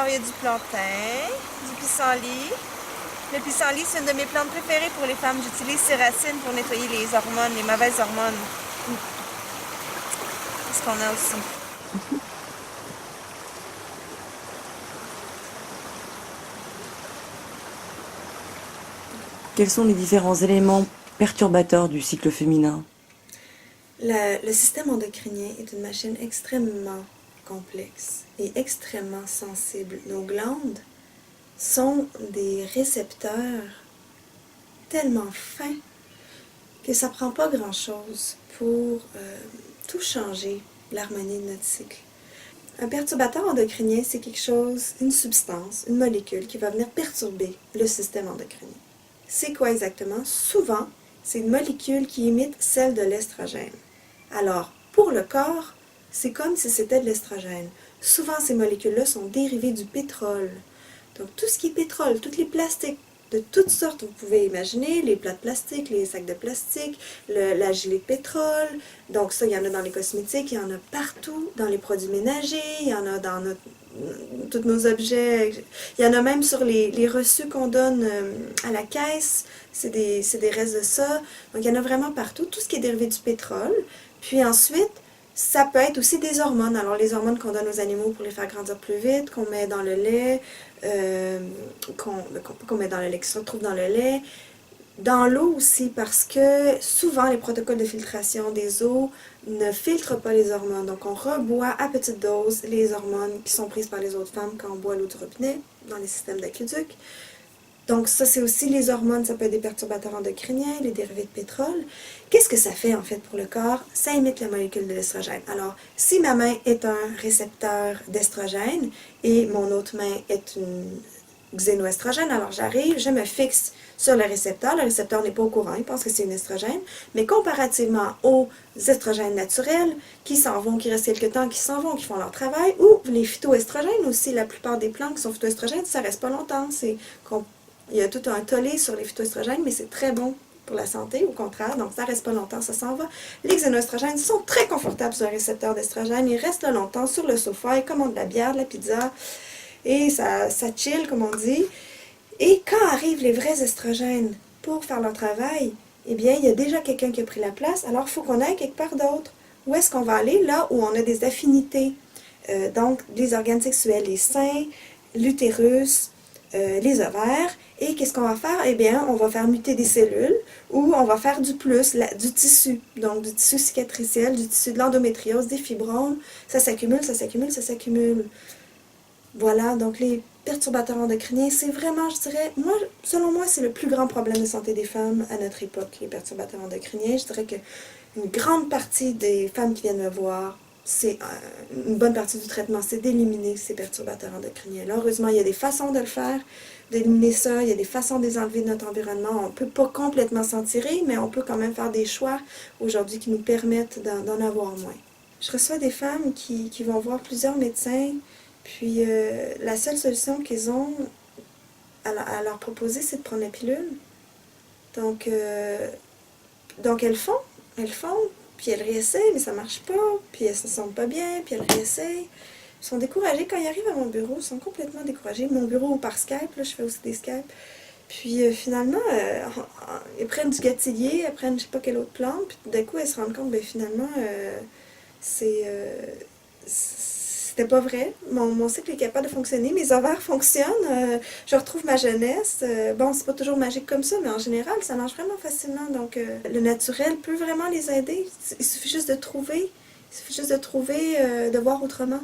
Alors, il y a du plantain, du pissenlit. Le pissenlit, c'est une de mes plantes préférées pour les femmes. J'utilise ses racines pour nettoyer les hormones, les mauvaises hormones. Qu'est-ce qu'on a aussi? Quels sont les différents éléments perturbateurs du cycle féminin? Le système endocrinien est une machine extrêmement complexe et extrêmement sensible. Nos glandes sont des récepteurs tellement fins que ça prend pas grand-chose pour tout changer, l'harmonie de notre cycle. Un perturbateur endocrinien, c'est quelque chose, une substance, une molécule qui va venir perturber le système endocrinien. C'est quoi exactement? Souvent, c'est une molécule qui imite celle de l'estrogène. Alors, pour le corps, c'est comme si c'était de l'estrogène. Souvent, ces molécules-là sont dérivées du pétrole. Donc, tout ce qui est pétrole, tous les plastiques, de toutes sortes, vous pouvez imaginer, les plats de plastique, les sacs de plastique, la gelée de pétrole. Donc ça, il y en a dans les cosmétiques, il y en a partout, dans les produits ménagers, il y en a dans tous nos objets. Il y en a même sur les reçus qu'on donne à la caisse, c'est des restes de ça. Donc il y en a vraiment partout, tout ce qui est dérivé du pétrole. Puis ensuite, ça peut être aussi des hormones. Alors les hormones qu'on donne aux animaux pour les faire grandir plus vite, qu'on met dans le lait, qu'on met dans le lait, qui se retrouve dans le lait. Dans l'eau aussi, parce que souvent les protocoles de filtration des eaux ne filtrent pas les hormones. Donc on reboit à petite dose les hormones qui sont prises par les autres femmes quand on boit l'eau du robinet, dans les systèmes d'aqueduc. Donc ça, c'est aussi les hormones, ça peut être des perturbateurs endocriniens, les dérivés de pétrole. Qu'est-ce que ça fait en fait pour le corps? Ça imite la molécule de l'estrogène. Alors, si ma main est un récepteur d'estrogène et mon autre main est une xénoestrogène, alors j'arrive, je me fixe sur le récepteur n'est pas au courant, il pense que c'est une estrogène, mais comparativement aux estrogènes naturels qui s'en vont, qui restent quelque temps, qui s'en vont, qui font leur travail, ou les phytoestrogènes aussi, la plupart des plantes qui sont phytoestrogènes, ça reste pas longtemps, il y a tout un tollé sur les phytoestrogènes, mais c'est très bon pour la santé, au contraire, donc ça reste pas longtemps, ça s'en va. Les xénoestrogènes sont très confortables sur le récepteur d'estrogène, ils restent là longtemps sur le sofa, ils commandent de la bière, de la pizza, et ça chill, comme on dit. Et quand arrivent les vrais estrogènes pour faire leur travail, eh bien, il y a déjà quelqu'un qui a pris la place, alors il faut qu'on aille quelque part d'autre. Où est-ce qu'on va aller? Là où on a des affinités. Donc, les organes sexuels, les seins, l'utérus, les ovaires. Et qu'est-ce qu'on va faire? Eh bien, on va faire muter des cellules ou on va faire du plus, du tissu. Donc, du tissu cicatriciel, du tissu de l'endométriose, des fibromes. Ça s'accumule, ça s'accumule, ça s'accumule. Voilà, donc les perturbateurs endocriniens, c'est vraiment, je dirais, selon moi, c'est le plus grand problème de santé des femmes à notre époque, les perturbateurs endocriniens. Je dirais qu'une grande partie des femmes qui viennent me voir, c'est une bonne partie du traitement, c'est d'éliminer ces perturbateurs endocriniens. Là, heureusement, il y a des façons de le faire, d'éliminer ça, il y a des façons de les enlever de notre environnement. On ne peut pas complètement s'en tirer, mais on peut quand même faire des choix aujourd'hui qui nous permettent d'en avoir moins. Je reçois des femmes qui vont voir plusieurs médecins, puis la seule solution qu'ils ont à leur proposer, c'est de prendre la pilule. Donc elles font, puis elles réessayent, mais ça marche pas, puis elles se sentent pas bien, puis elles réessayent. Ils sont découragés. Quand ils arrivent à mon bureau, ils sont complètement découragés. Mon bureau par Skype, là, je fais aussi des Skype. Puis finalement, ils prennent du gâtillier, ils prennent je sais pas quelle autre plante, puis d'un coup, elles se rendent compte, ben finalement, c'était pas vrai. Mon cycle est capable de fonctionner. Mes ovaires fonctionnent. Je retrouve ma jeunesse. Bon, c'est pas toujours magique comme ça, mais en général, ça marche vraiment facilement. Donc, le naturel peut vraiment les aider. Il suffit juste de trouver. Il suffit juste de trouver, de voir autrement.